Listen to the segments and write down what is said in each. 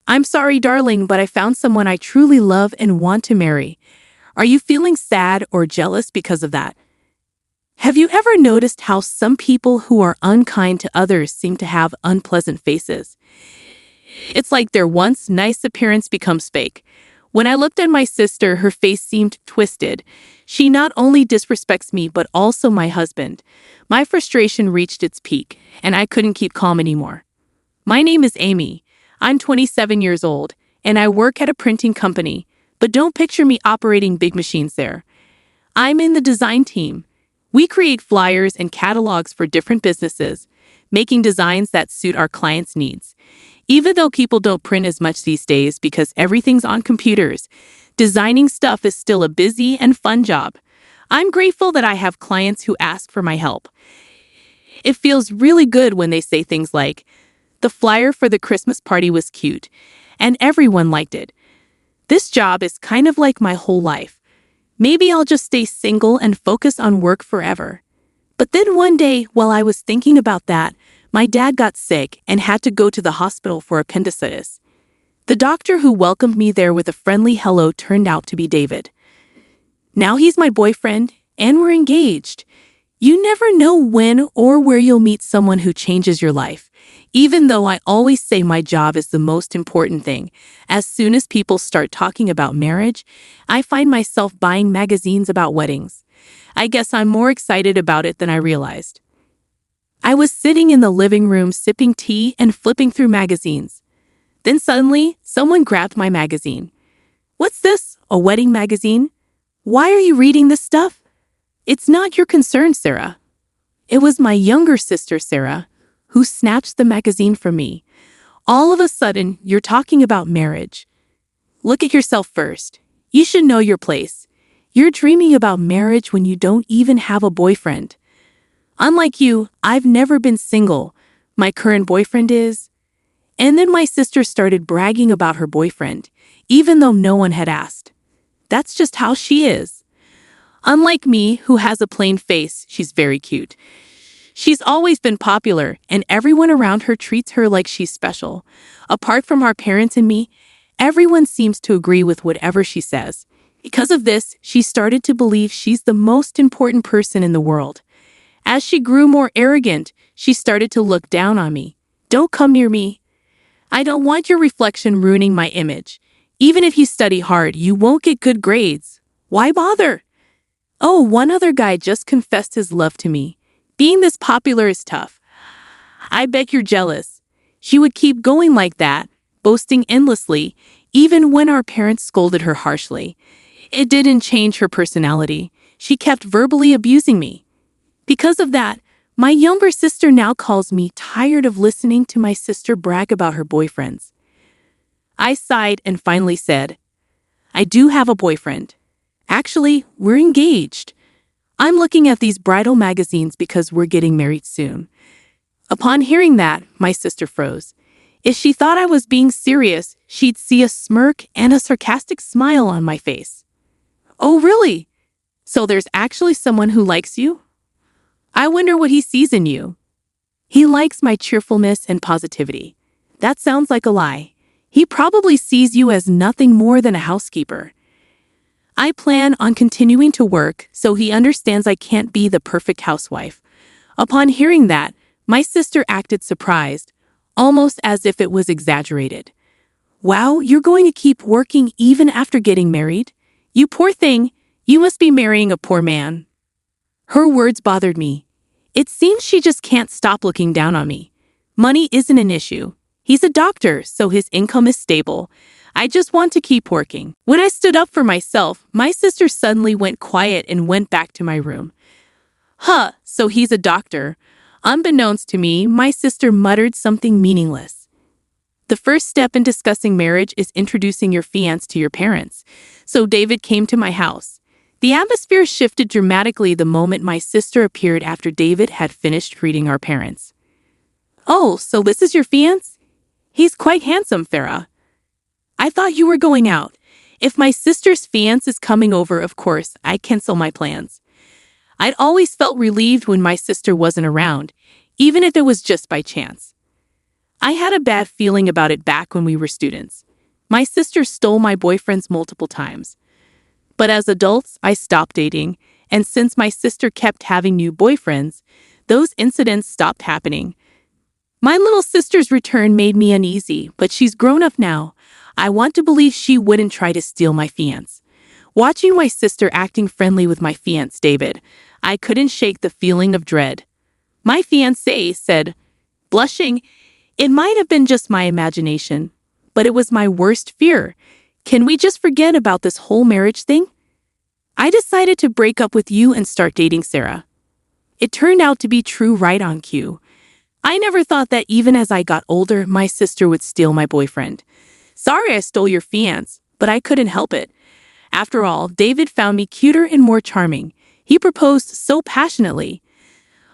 I'm sorry, darling, but I found someone I truly love and want to marry. Are you feeling sad or jealous because of that? Have you ever noticed how some people who are unkind to others seem to have unpleasant faces? It's like their once nice appearance becomes fake. When I looked at my sister, her face seemed twisted. She not only disrespects me, but also my husband. My frustration reached its peak, and I couldn't keep calm anymore. My name is Amy. I'm 27 years old, and I work at a printing company, but don't picture me operating big machines there. I'm in the design team. We create flyers and catalogs for different businesses, making designs that suit our clients' needs. Even though people don't print as much these days because everything's on computers, designing stuff is still a busy and fun job. I'm grateful that I have clients who ask for my help. It feels really good when they say things like, "The flyer for the Christmas party was cute, and everyone liked it." This job is kind of like my whole life. Maybe I'll just stay single and focus on work forever. But then one day, while I was thinking about that, my dad got sick and had to go to the hospital for appendicitis. The doctor who welcomed me there with a friendly hello turned out to be David. Now he's my boyfriend, and we're engaged. You never know when or where you'll meet someone who changes your life. Even though I always say my job is the most important thing, as soon as people start talking about marriage, I find myself buying magazines about weddings. I guess I'm more excited about it than I realized. I was sitting in the living room sipping tea and flipping through magazines. Then suddenly, someone grabbed my magazine. "What's this? A wedding magazine? Why are you reading this stuff?" "It's not your concern, Sarah." It was my younger sister, Sarah, who snatched the magazine from me. "All of a sudden, you're talking about marriage. Look at yourself first. You should know your place. You're dreaming about marriage when you don't even have a boyfriend. Unlike you, I've never been single. My current boyfriend is." And then my sister started bragging about her boyfriend, even though no one had asked. That's just how she is. Unlike me, who has a plain face, she's very cute. She's always been popular, and everyone around her treats her like she's special. Apart from our parents and me, everyone seems to agree with whatever she says. Because of this, she started to believe she's the most important person in the world. As she grew more arrogant, she started to look down on me. "Don't come near me. I don't want your reflection ruining my image. Even if you study hard, you won't get good grades. Why bother?" Oh, one other guy just confessed his love to me. Being this popular is tough. I bet you're jealous. She would keep going like that, boasting endlessly, even when our parents scolded her harshly. It didn't change her personality. She kept verbally abusing me. Because of that, my younger sister now calls me tired of listening to my sister brag about her boyfriends. I sighed and finally said, "I do have a boyfriend. Actually, we're engaged. I'm looking at these bridal magazines because we're getting married soon." Upon hearing that, my sister froze. If she thought I was being serious, she'd see a smirk and a sarcastic smile on my face. "Oh, really? So there's actually someone who likes you? I wonder what he sees in you." "He likes my cheerfulness and positivity." "That sounds like a lie. He probably sees you as nothing more than a housekeeper." I plan on continuing to work, so he understands I can't be the perfect housewife. Upon hearing that, my sister acted surprised, almost as if it was exaggerated. "Wow, you're going to keep working even after getting married? You poor thing, you must be marrying a poor man." Her words bothered me. It seems she just can't stop looking down on me. Money isn't an issue. He's a doctor, so his income is stable. I just want to keep working. When I stood up for myself, my sister suddenly went quiet and went back to my room. "Huh, so he's a doctor." Unbeknownst to me, my sister muttered something meaningless. The first step in discussing marriage is introducing your fiancé to your parents. So David came to my house. The atmosphere shifted dramatically the moment my sister appeared after David had finished greeting our parents. "Oh, so this is your fiancé? He's quite handsome, Farah. I thought you were going out. If my sister's fiancé is coming over, of course, I cancel my plans." I'd always felt relieved when my sister wasn't around, even if it was just by chance. I had a bad feeling about it back when we were students. My sister stole my boyfriends multiple times. But as adults, I stopped dating, and since my sister kept having new boyfriends, those incidents stopped happening. My little sister's return made me uneasy, but she's grown up now. I want to believe she wouldn't try to steal my fiancé. Watching my sister acting friendly with my fiancé, David, I couldn't shake the feeling of dread. My fiancé said, blushing, "It might have been just my imagination, but it was my worst fear. Can we just forget about this whole marriage thing? I decided to break up with you and start dating Sarah." It turned out to be true right on cue. I never thought that even as I got older, my sister would steal my boyfriend. Sorry I stole your fiancé, but I couldn't help it. After all, David found me cuter and more charming. He proposed so passionately.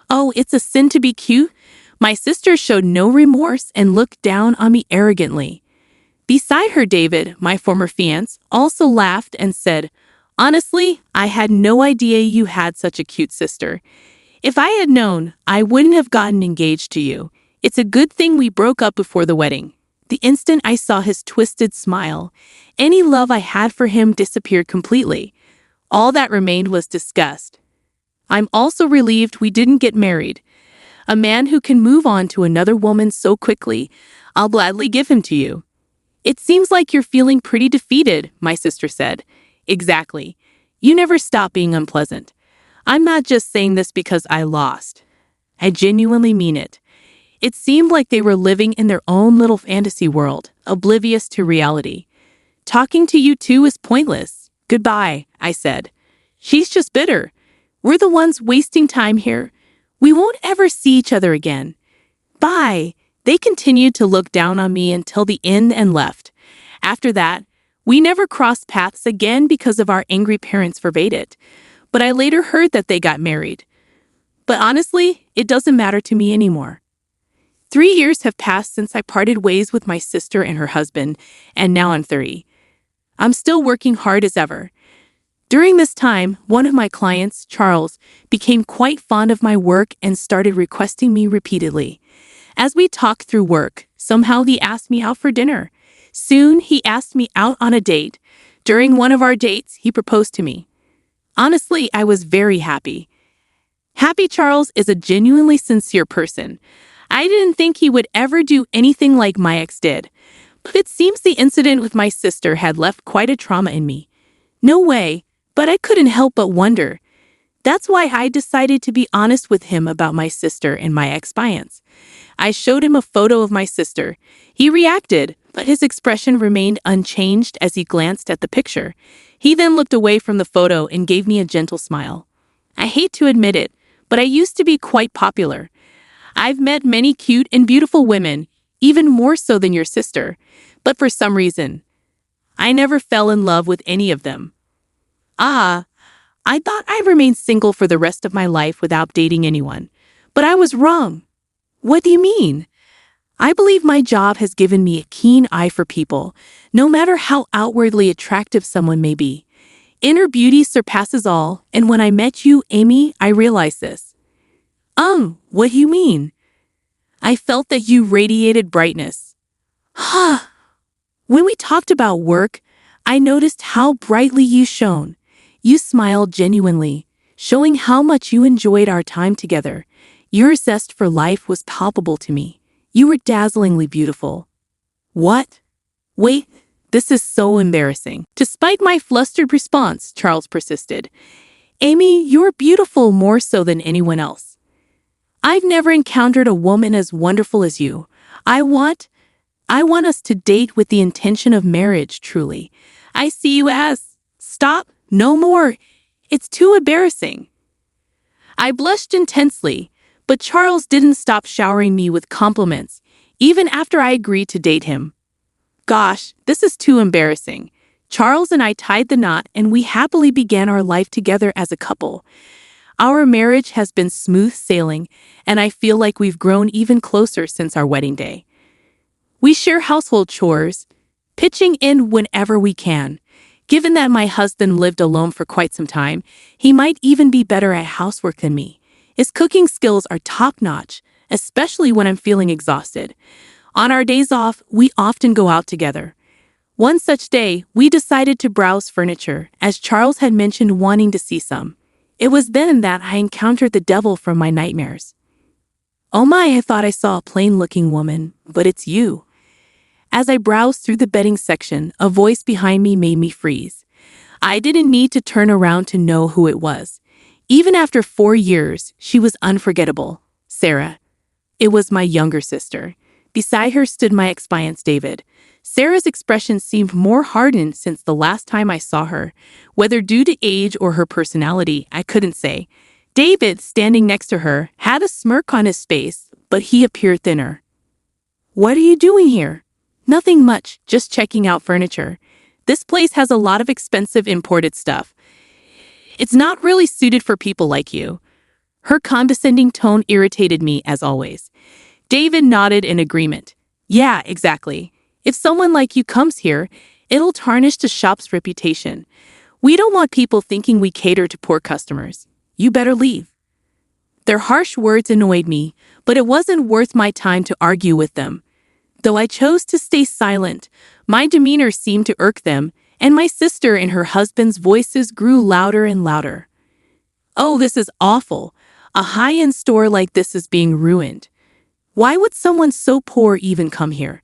Oh, it's a sin to be cute? My sister showed no remorse and looked down on me arrogantly. Beside her, David, my former fiancé, also laughed and said, "Honestly, I had no idea you had such a cute sister. If I had known, I wouldn't have gotten engaged to you. It's a good thing we broke up before the wedding." The instant I saw his twisted smile, any love I had for him disappeared completely. All that remained was disgust. I'm also relieved we didn't get married. A man who can move on to another woman so quickly, I'll gladly give him to you. It seems like you're feeling pretty defeated, my sister said. Exactly. You never stop being unpleasant. I'm not just saying this because I lost. I genuinely mean it. It seemed like they were living in their own little fantasy world, oblivious to reality. Talking to you two is pointless. Goodbye, I said. She's just bitter. We're the ones wasting time here. We won't ever see each other again. Bye. They continued to look down on me until the end and left. After that, we never crossed paths again because of our angry parents forbade it. But I later heard that they got married. But honestly, it doesn't matter to me anymore. 3 years have passed since I parted ways with my sister and her husband, and now I'm 30. I'm still working hard as ever. During this time, one of my clients, Charles, became quite fond of my work and started requesting me repeatedly. As we talked through work, somehow he asked me out for dinner. Soon, he asked me out on a date. During one of our dates, he proposed to me. Honestly, I was very happy. Happy Charles is a genuinely sincere person. I didn't think he would ever do anything like my ex did. But it seems the incident with my sister had left quite a trauma in me. No way, but I couldn't help but wonder. That's why I decided to be honest with him about my sister and my ex-fiancé. I showed him a photo of my sister. He reacted, but his expression remained unchanged as he glanced at the picture. He then looked away from the photo and gave me a gentle smile. I hate to admit it, but I used to be quite popular. I've met many cute and beautiful women, even more so than your sister, but for some reason, I never fell in love with any of them. I thought I'd remain single for the rest of my life without dating anyone, but I was wrong. What do you mean? I believe my job has given me a keen eye for people, no matter how outwardly attractive someone may be. Inner beauty surpasses all, and when I met you, Amy, I realized this. What do you mean? I felt that you radiated brightness. When we talked about work, I noticed how brightly you shone. You smiled genuinely, showing how much you enjoyed our time together. Your zest for life was palpable to me. You were dazzlingly beautiful. What? Wait, this is so embarrassing. Despite my flustered response, Charles persisted. Amy, you're beautiful more so than anyone else. I've never encountered a woman as wonderful as you. I want us to date with the intention of marriage, truly. I see you as... Stop, no more. It's too embarrassing. I blushed intensely, but Charles didn't stop showering me with compliments, even after I agreed to date him. Gosh, this is too embarrassing. Charles and I tied the knot and we happily began our life together as a couple. Our marriage has been smooth sailing, and I feel like we've grown even closer since our wedding day. We share household chores, pitching in whenever we can. Given that my husband lived alone for quite some time, he might even be better at housework than me. His cooking skills are top-notch, especially when I'm feeling exhausted. On our days off, we often go out together. One such day, we decided to browse furniture, as Charles had mentioned wanting to see some. It was then that I encountered the devil from my nightmares. Oh my, I thought I saw a plain-looking woman, but it's you. As I browsed through the bedding section, a voice behind me made me freeze. I didn't need to turn around to know who it was. Even after 4 years, she was unforgettable. Sarah. It was my younger sister. Beside her stood my ex-fiancé David. Sarah's expression seemed more hardened since the last time I saw her. Whether due to age or her personality, I couldn't say. David, standing next to her, had a smirk on his face, but he appeared thinner. "What are you doing here?" "Nothing much, just checking out furniture. This place has a lot of expensive imported stuff. It's not really suited for people like you." Her condescending tone irritated me as always. David nodded in agreement. "Yeah, exactly. If someone like you comes here, it'll tarnish the shop's reputation. We don't want people thinking we cater to poor customers. You better leave." Their harsh words annoyed me, but it wasn't worth my time to argue with them. Though I chose to stay silent, my demeanor seemed to irk them, and my sister and her husband's voices grew louder and louder. "Oh, this is awful. A high-end store like this is being ruined. Why would someone so poor even come here?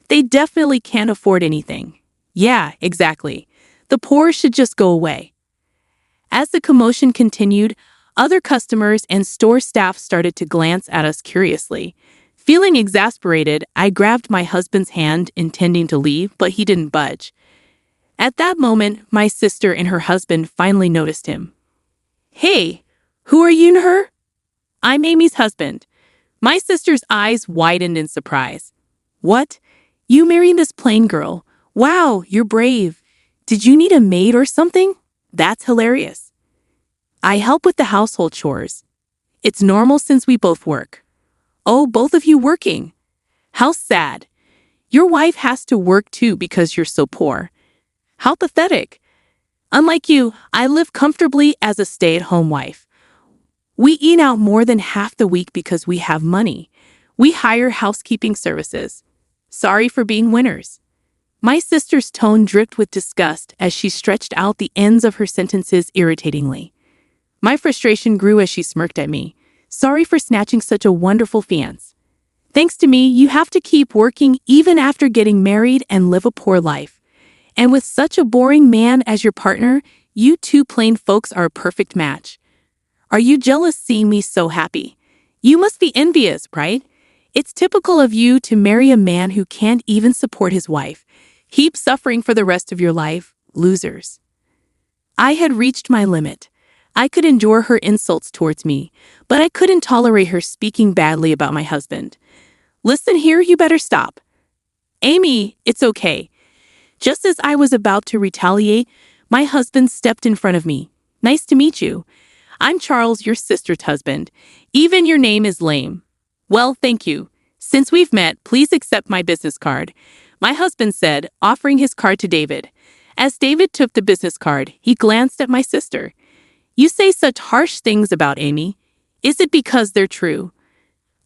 They definitely can't afford anything." "Yeah, exactly. The poor should just go away." As the commotion continued, other customers and store staff started to glance at us curiously. Feeling exasperated, I grabbed my husband's hand, intending to leave, but he didn't budge. At that moment, my sister and her husband finally noticed him. "Hey, who are you and her?" "I'm Amy's husband." My sister's eyes widened in surprise. "What? You married this plain girl? Wow, you're brave. Did you need a maid or something? That's hilarious." "I help with the household chores. It's normal since we both work." "Oh, both of you working? How sad. Your wife has to work too because you're so poor. How pathetic. Unlike you, I live comfortably as a stay-at-home wife. We eat out more than half the week because we have money. We hire housekeeping services. Sorry for being winners." My sister's tone dripped with disgust as she stretched out the ends of her sentences irritatingly. My frustration grew as she smirked at me. "Sorry for snatching such a wonderful fiancé. Thanks to me, you have to keep working even after getting married and live a poor life. And with such a boring man as your partner, you two plain folks are a perfect match. Are you jealous seeing me so happy? You must be envious, right? It's typical of you to marry a man who can't even support his wife. Keep suffering for the rest of your life, losers." I had reached my limit. I could endure her insults towards me, but I couldn't tolerate her speaking badly about my husband. "Listen here, you better stop." "Amy, it's okay." Just as I was about to retaliate, my husband stepped in front of me. "Nice to meet you. I'm Charles, your sister's husband. Even your name is lame." "Well, thank you. Since we've met, please accept my business card," my husband said, offering his card to David. As David took the business card, he glanced at my sister. "You say such harsh things about Amy. Is it because they're true?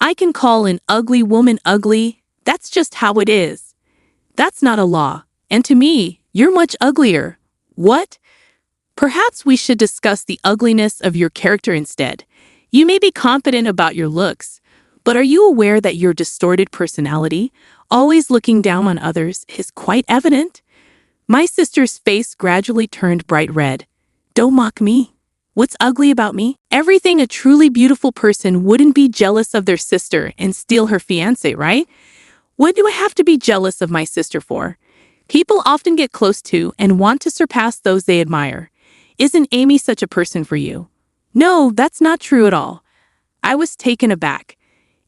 I can call an ugly woman ugly. That's just how it is. That's not a law. And to me, you're much uglier." "What? Perhaps we should discuss the ugliness of your character instead. You may be confident about your looks, but are you aware that your distorted personality, always looking down on others, is quite evident?" My sister's face gradually turned bright red. "Don't mock me. What's ugly about me? Everything. A truly beautiful person wouldn't be jealous of their sister and steal her fiancé, right? What do I have to be jealous of my sister for? People often get close to and want to surpass those they admire. Isn't Amy such a person for you?" "No, that's not true at all." I was taken aback.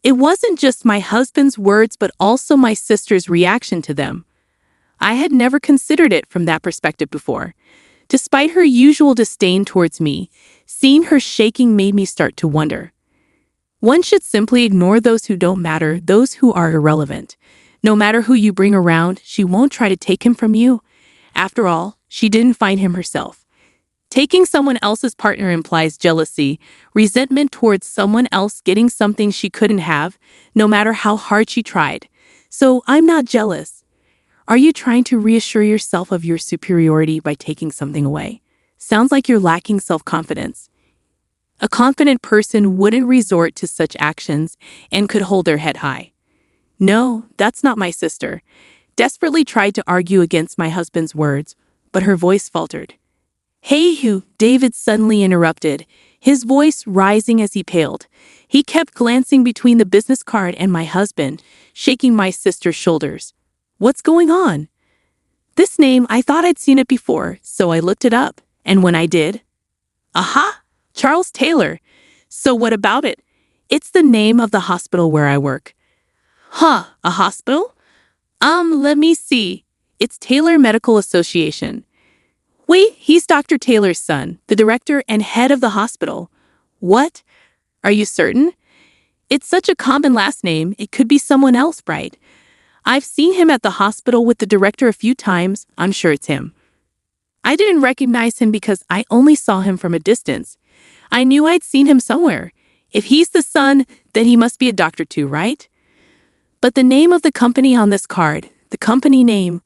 It wasn't just my husband's words, but also my sister's reaction to them. I had never considered it from that perspective before. Despite her usual disdain towards me, seeing her shaking made me start to wonder. One should simply ignore those who don't matter, those who are irrelevant. No matter who you bring around, she won't try to take him from you. After all, she didn't find him herself. Taking someone else's partner implies jealousy, resentment towards someone else getting something she couldn't have, no matter how hard she tried. So I'm not jealous. Are you trying to reassure yourself of your superiority by taking something away? Sounds like you're lacking self-confidence. A confident person wouldn't resort to such actions and could hold their head high. No, that's not my sister. Desperately tried to argue against my husband's words, but her voice faltered. Hey, you, David suddenly interrupted, his voice rising as he paled. He kept glancing between the business card and my husband, shaking my sister's shoulders. What's going on? This name, I thought I'd seen it before, so I looked it up. And when I did, aha! Charles Taylor. So what about it? It's the name of the hospital where I work. Huh, a hospital? Let me see. It's Taylor Medical Association. Wait, he's Dr. Taylor's son, the director and head of the hospital. What? Are you certain? It's such a common last name, it could be someone else, right? I've seen him at the hospital with the director a few times. I'm sure it's him. I didn't recognize him because I only saw him from a distance. I knew I'd seen him somewhere. If he's the son, then he must be a doctor too, right? But the name of the company on this card, the company name.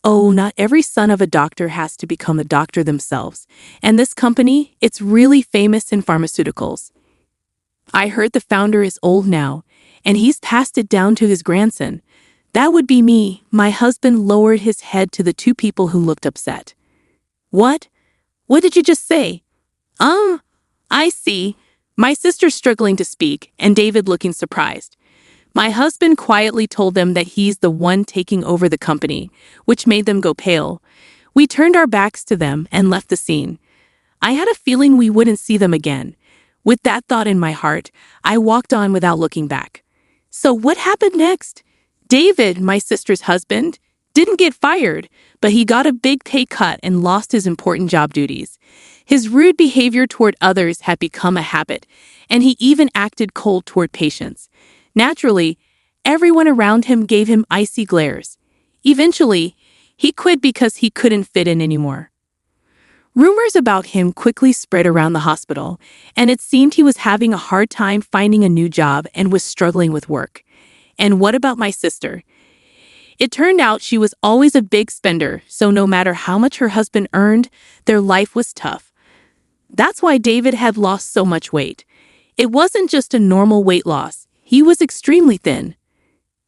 Oh, not every son of a doctor has to become a doctor themselves. And this company, it's really famous in pharmaceuticals. I heard the founder is old now, and he's passed it down to his grandson. That would be me. My husband lowered his head to the two people who looked upset. What? What did you just say? I see. My sister struggling to speak, and David looking surprised. My husband quietly told them that he's the one taking over the company, which made them go pale. We turned our backs to them and left the scene. I had a feeling we wouldn't see them again. With that thought in my heart, I walked on without looking back. So what happened next? David, my sister's husband, didn't get fired, but he got a big pay cut and lost his important job duties. His rude behavior toward others had become a habit, and he even acted cold toward patients. Naturally, everyone around him gave him icy glares. Eventually, he quit because he couldn't fit in anymore. Rumors about him quickly spread around the hospital, and it seemed he was having a hard time finding a new job and was struggling with work. And what about my sister? It turned out she was always a big spender, so no matter how much her husband earned, their life was tough. That's why David had lost so much weight. It wasn't just a normal weight loss. He was extremely thin.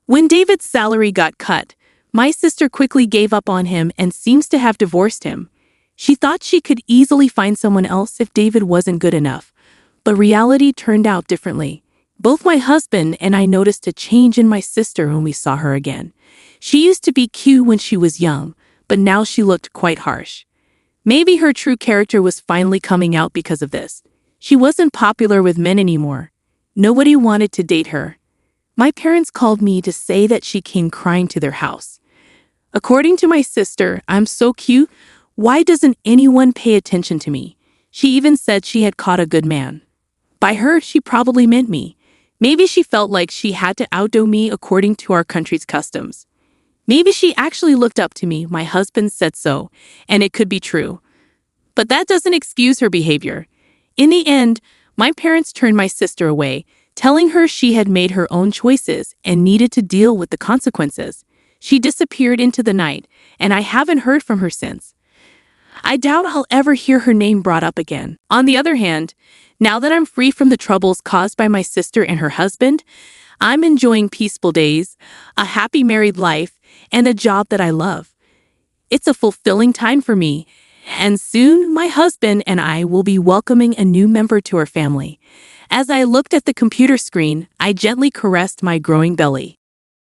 When David's salary got cut, my sister quickly gave up on him and seems to have divorced him. She thought she could easily find someone else if David wasn't good enough, but reality turned out differently. Both my husband and I noticed a change in my sister when we saw her again. She used to be cute when she was young, but now she looked quite harsh. Maybe her true character was finally coming out because of this. She wasn't popular with men anymore. Nobody wanted to date her. My parents called me to say that she came crying to their house. According to my sister, I'm so cute. Why doesn't anyone pay attention to me? She even said she had caught a good man. By her, she probably meant me. Maybe she felt like she had to outdo me according to our country's customs. Maybe she actually looked up to me. My husband said so, and it could be true. But that doesn't excuse her behavior. In the end, my parents turned my sister away, telling her she had made her own choices and needed to deal with the consequences. She disappeared into the night, and I haven't heard from her since. I doubt I'll ever hear her name brought up again. On the other hand, now that I'm free from the troubles caused by my sister and her husband, I'm enjoying peaceful days, a happy married life, and a job that I love. It's a fulfilling time for me, and soon my husband and I will be welcoming a new member to our family. As I looked at the computer screen, I gently caressed my growing belly.